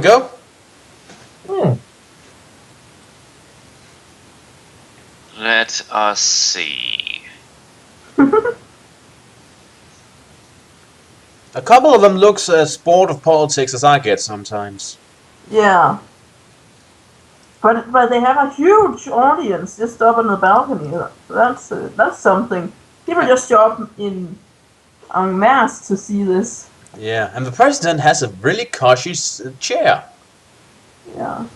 go? Let us see. A couple of them looks as bored of politics as I get sometimes. Yeah. But they have a huge audience just up on the balcony. That's something. People just show up in en masse to see this. Yeah, and the president has a really cushy chair. Yeah.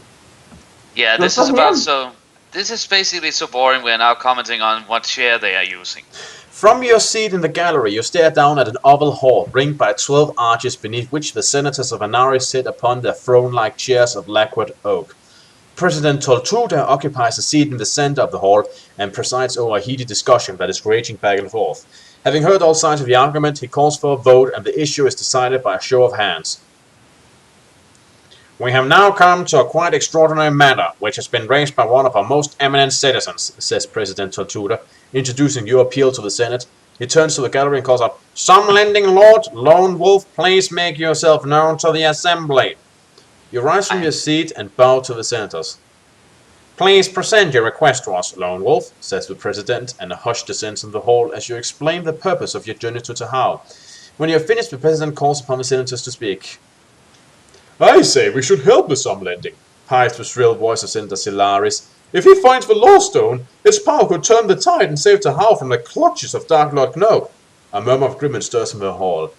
Yeah, Good this for is about him. so. This is basically so boring. We're now commenting on what chair they are using. From your seat in the gallery, you stare down at an oval hall ringed by 12 arches beneath which the senators of Anari sit upon their throne-like chairs of lacquered oak. President Toltuda occupies a seat in the center of the hall and presides over a heated discussion that is raging back and forth. Having heard all sides of the argument, he calls for a vote and the issue is decided by a show of hands. We have now come to a quite extraordinary matter, which has been raised by one of our most eminent citizens, says President Toltuda, introducing your appeal to the Senate. He turns to the gallery and calls out, "Some lending lord, Lone Wolf, please make yourself known to the assembly." You rise from your seat and bow to the senators. "Please present your request to us, Lone Wolf," says the president, and a hush descends in the hall as you explain the purpose of your journey to Tahau. When you have finished, the president calls upon the senators to speak. "I say we should help the Some Lending," pipes the shrill voice of Senator Silaris. "If he finds the Law Stone, its power could turn the tide and save Tahau from the clutches of Dark Lord Gnoke." A murmur of agreement stirs in the hall.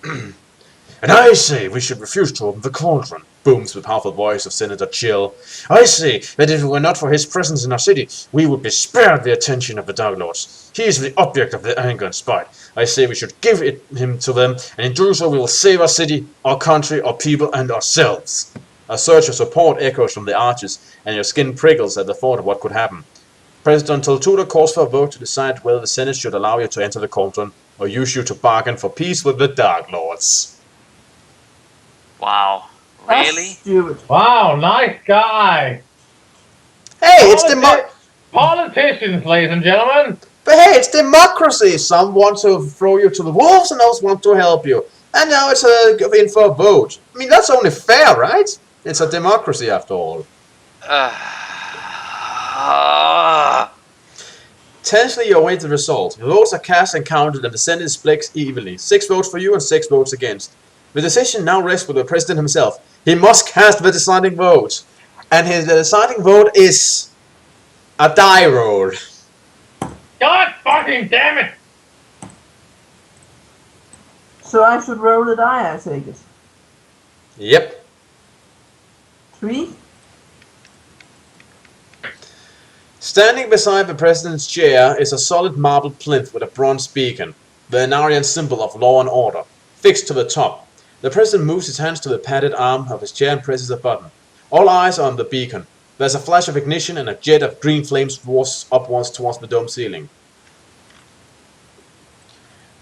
"And I say we should refuse to open the cauldron," booms the powerful voice of Senator Chill. "I say that if it were not for his presence in our city, we would be spared the attention of the Dark Lords. He is the object of their anger and spite. I say we should give him to them, and in doing so we will save our city, our country, our people, and ourselves." A surge of support echoes from the arches, and your skin prickles at the thought of what could happen. President Toltuda calls for a vote to decide whether the Senate should allow you to enter the cauldron, or use you to bargain for peace with the Dark Lords. Wow, That's really? stupid. Wow, nice guy. Hey, it's Politicians, ladies and gentlemen. But hey, it's democracy. Some want to throw you to the wolves, and others want to help you. And now it's in for a vote. I mean, that's only fair, right? It's a democracy, after all. Tensely, you await the result. The votes are cast and counted, and the Senate is split evenly. 6 votes for you and 6 votes against. The decision now rests with the president himself. He must cast the deciding vote. And his deciding vote is a die roll. God fucking damn it! So I should roll a die, I take it. Yep. 3? Standing beside the president's chair is a solid marble plinth with a bronze beacon, the Anarian symbol of law and order, fixed to the top. The president moves his hands to the padded arm of his chair and presses a button. All eyes are on the beacon. There's a flash of ignition and a jet of green flames roars upwards towards the dome ceiling.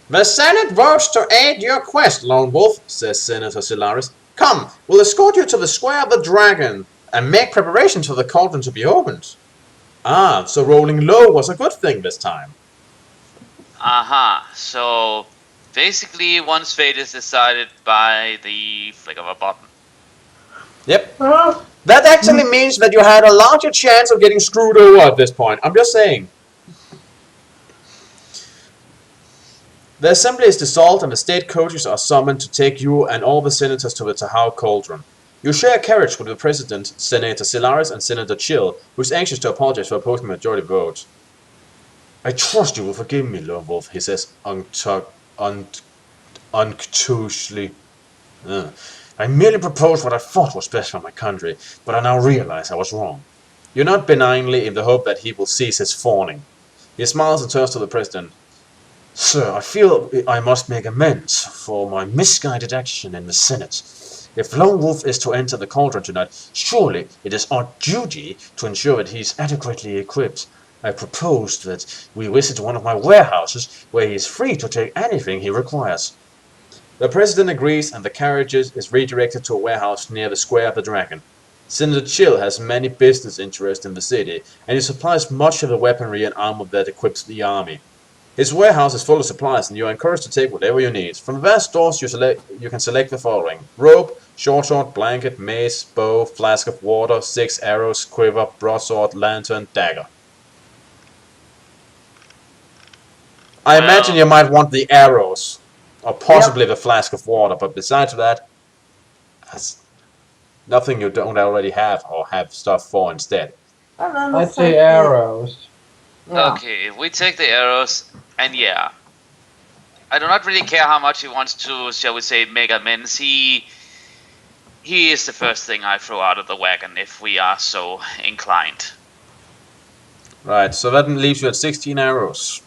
"The Senate votes to aid your quest, Lone Wolf," says Senator Silaris. "Come, we'll escort you to the Square of the Dragon and make preparations for the cauldron to be opened." Ah, so rolling low was a good thing this time. So basically, one's fate is decided by the flick of a button. Yep. That actually means that you had a larger chance of getting screwed over at this point. I'm just saying. The assembly is dissolved and the state coaches are summoned to take you and all the senators to the Tahau Cauldron. You share a carriage with the president, Senator Silaris, and Senator Chill, who is anxious to apologize for opposing the majority vote. "I trust you will forgive me, Lone Wolf," he says unctuously. "I merely proposed what I thought was best for my country, but I now realize I was wrong." You nod benignly in the hope that he will cease his fawning. He smiles and turns to the president. "Sir, I feel I must make amends for my misguided action in the Senate. If Lone Wolf is to enter the cauldron tonight, surely it is our duty to ensure that he is adequately equipped. I proposed that we visit one of my warehouses where he is free to take anything he requires." The president agrees and the carriage is redirected to a warehouse near the Square of the Dragon. Senator Chill has many business interests in the city, and he supplies much of the weaponry and armor that equips the army. His warehouse is full of supplies, and you are encouraged to take whatever you need. From the vast stores you can select the following: rope, Short sword, blanket, mace, bow, flask of water, 6 arrows, quiver, broadsword, lantern, dagger. I imagine you might want the arrows, or possibly the flask of water, but besides that, that's nothing you don't already have or have stuff for instead. And then I'd let's say take arrows. Yeah. Okay, if we take the arrows, and yeah, I do not really care how much he wants to, shall we say, make amends. He is the first thing I throw out of the wagon if we are so inclined. Right, so that leaves you at 16 arrows.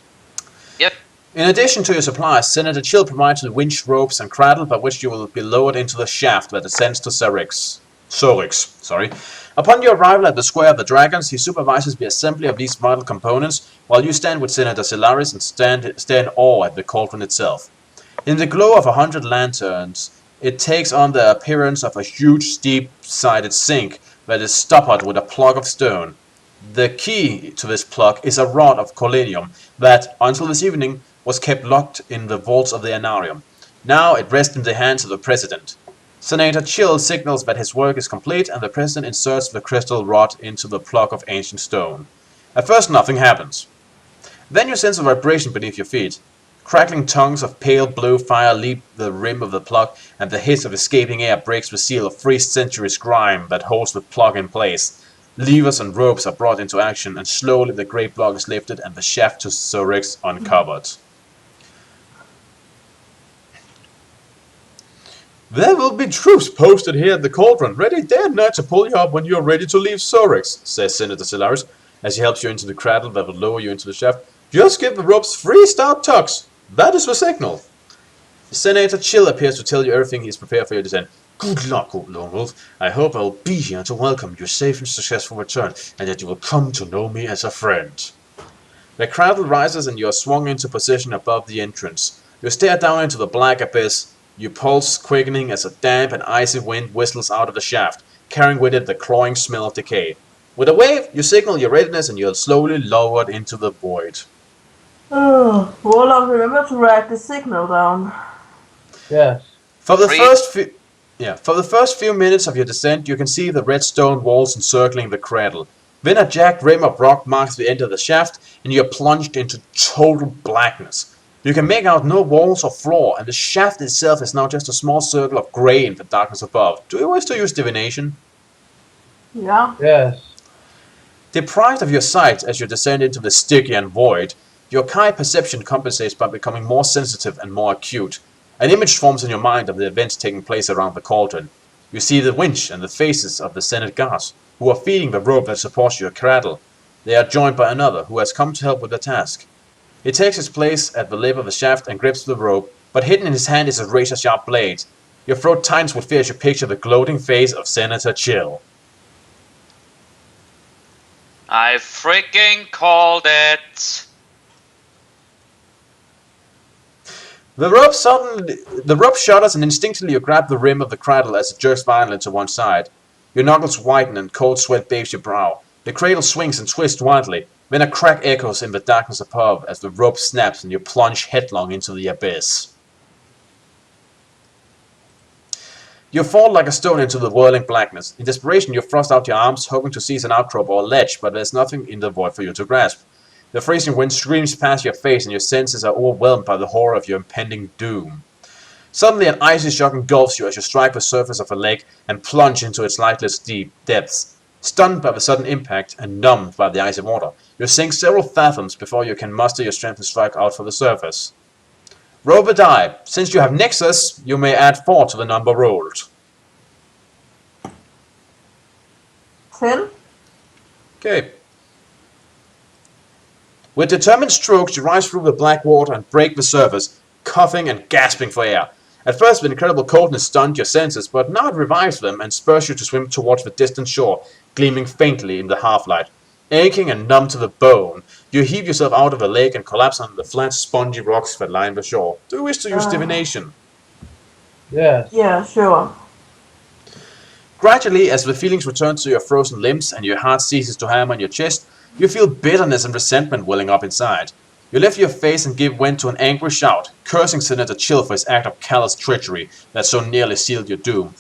Yep. In addition to your supplies, Senator Chill provides you winch, ropes, and cradle by which you will be lowered into the shaft that descends to Sorix. Upon your arrival at the Square of the Dragons, he supervises the assembly of these vital components, while you stand with Senator Solaris and stare in awe at the cauldron itself. In the glow of 100 lanterns, it takes on the appearance of a huge, steep-sided sink that is stoppered with a plug of stone. The key to this plug is a rod of collinium that, until this evening, was kept locked in the vaults of the Anarium. Now it rests in the hands of the President. Senator Chill signals that his work is complete, and the President inserts the crystal rod into the plug of ancient stone. At first nothing happens. Then you sense a vibration beneath your feet. Crackling tongues of pale blue fire leap the rim of the plug, and the hiss of escaping air breaks the seal of 3 centuries grime that holds the plug in place. Levers and ropes are brought into action, and slowly the great block is lifted and the shaft to Sorix uncovered. There will be troops posted here at the cauldron, ready day and night to pull you up when you are ready to leave Sorix, says Senator Solaris, as he helps you into the cradle that will lower you into the shaft. Just give the ropes 3 stout tugs. That is the signal. Senator Chill appears to tell you everything he is prepared for your descent. Good luck, old Lone Wolf. I hope I will be here to welcome your safe and successful return, and that you will come to know me as a friend. The cradle rises and you are swung into position above the entrance. You stare down into the black abyss, your pulse quickening as a damp and icy wind whistles out of the shaft, carrying with it the cloying smell of decay. With a wave, you signal your readiness and you are slowly lowered into the void. Warlock, remember to write the signal down. Yes. For the first few minutes of your descent, you can see the red stone walls encircling the cradle. Then a jagged rim of rock marks the end of the shaft, and you are plunged into total blackness. You can make out no walls or floor, and the shaft itself is now just a small circle of grey in the darkness above. Do you wish to use divination? Yeah. Yes. Deprived of your sight as you descend into the Stygian void, your Kai perception compensates by becoming more sensitive and more acute. An image forms in your mind of the events taking place around the cauldron. You see the winch and the faces of the Senate guards, who are feeding the rope that supports your cradle. They are joined by another, who has come to help with the task. He takes his place at the lip of the shaft and grips the rope, but hidden in his hand is a razor-sharp blade. Your throat tightens with fear as you picture the gloating face of Senator Chill. I freaking called it. The rope shudders, and instinctively you grab the rim of the cradle as it jerks violently to one side. Your knuckles whiten and cold sweat bathes your brow. The cradle swings and twists wildly. Then a crack echoes in the darkness above as the rope snaps and you plunge headlong into the abyss. You fall like a stone into the whirling blackness. In desperation, you thrust out your arms, hoping to seize an outcrop or a ledge, but there's nothing in the void for you to grasp. The freezing wind screams past your face and your senses are overwhelmed by the horror of your impending doom. Suddenly, an icy shock engulfs you as you strike the surface of a lake and plunge into its lightless deep depths. Stunned by the sudden impact and numbed by the icy water, you sink several fathoms before you can muster your strength to strike out for the surface. Roll the die. Since you have Nexus, you may add 4 to the number rolled. 10? Okay. With determined strokes, you rise through the black water and break the surface, coughing and gasping for air. At first, the incredible coldness stunned your senses, but now it revives them and spurs you to swim towards the distant shore, gleaming faintly in the half-light. Aching and numb to the bone, you heave yourself out of the lake and collapse on the flat, spongy rocks that line the shore. Do you wish to use divination? Yes. Yeah, sure. Gradually, as the feelings return to your frozen limbs and your heart ceases to hammer on your chest, you feel bitterness and resentment welling up inside. You lift your face and give vent to an angry shout, cursing Senator Chill for his act of callous treachery that so nearly sealed your doom.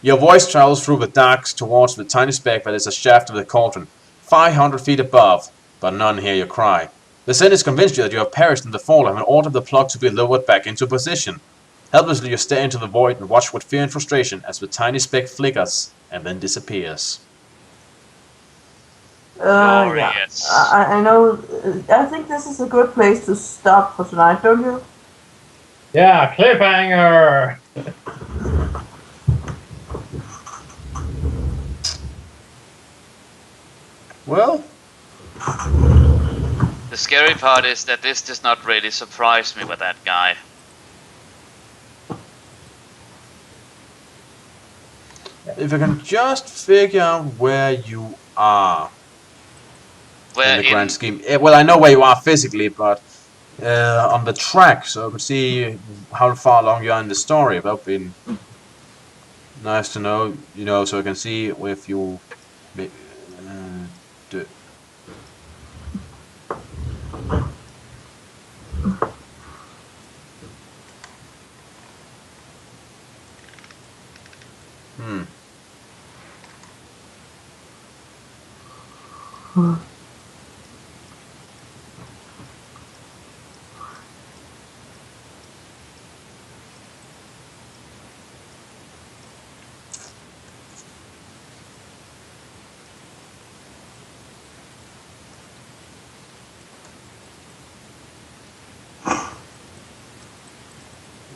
Your voice travels through the dark towards the tiny speck that is a shaft of the cauldron, 500 feet above, but none hear your cry. The Sen is convinced you that you have perished in the fall and ordered the plug to be lowered back into position. Helplessly you stare into the void and watch with fear and frustration as the tiny speck flickers and then disappears. Yeah. Glorious. I know. I think this is a good place to stop for tonight, don't you? Yeah, cliffhanger. Well, The scary part is that this does not really surprise me with that guy. if I can just figure out where you are Where in the grand scheme. Well, I know where you are physically, but on the track, so I can see how far along you are in the story. That would be nice to know, you know, so I can see if you. Do,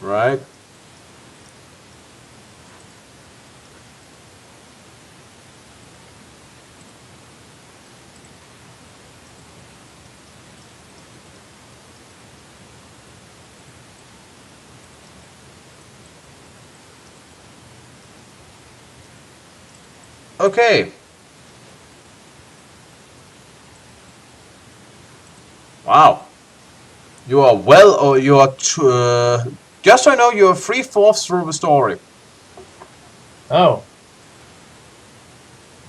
right. Okay. Wow. You are well, or you are just so I know, you're 3/4 through the story. Oh,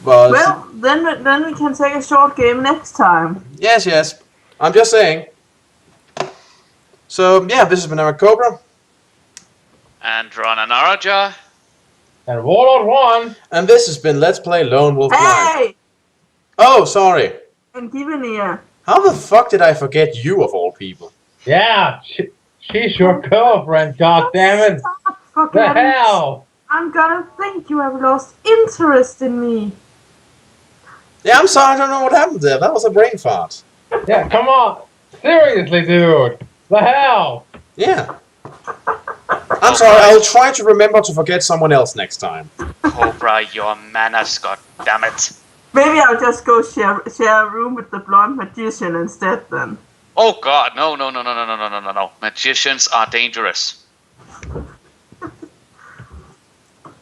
But Well, then we can take a short game next time. yes. I'm just saying. So yeah, this has been Eric Cobra, And Rana Naraja. and Warlord 1. and this has been Let's Play Lone Wolf Live. Hey! Oh, sorry. And give an ear. How the fuck did I forget you of all people? Yeah, she's your girlfriend, goddammit. Stop fucking The having- hell? I'm gonna think you have lost interest in me. Yeah, I'm sorry, I don't know what happened there. That was a brain fart. Yeah, come on. Seriously, dude. The hell? Yeah. I'm sorry, I'll try to remember to forget someone else next time. Cobra, your manners, goddammit. Maybe I'll just go share a room with the blonde magician instead then. Oh god, no. Magicians are dangerous.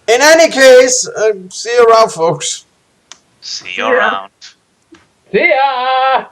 In any case, see you around, folks. See you Yeah. around. See ya!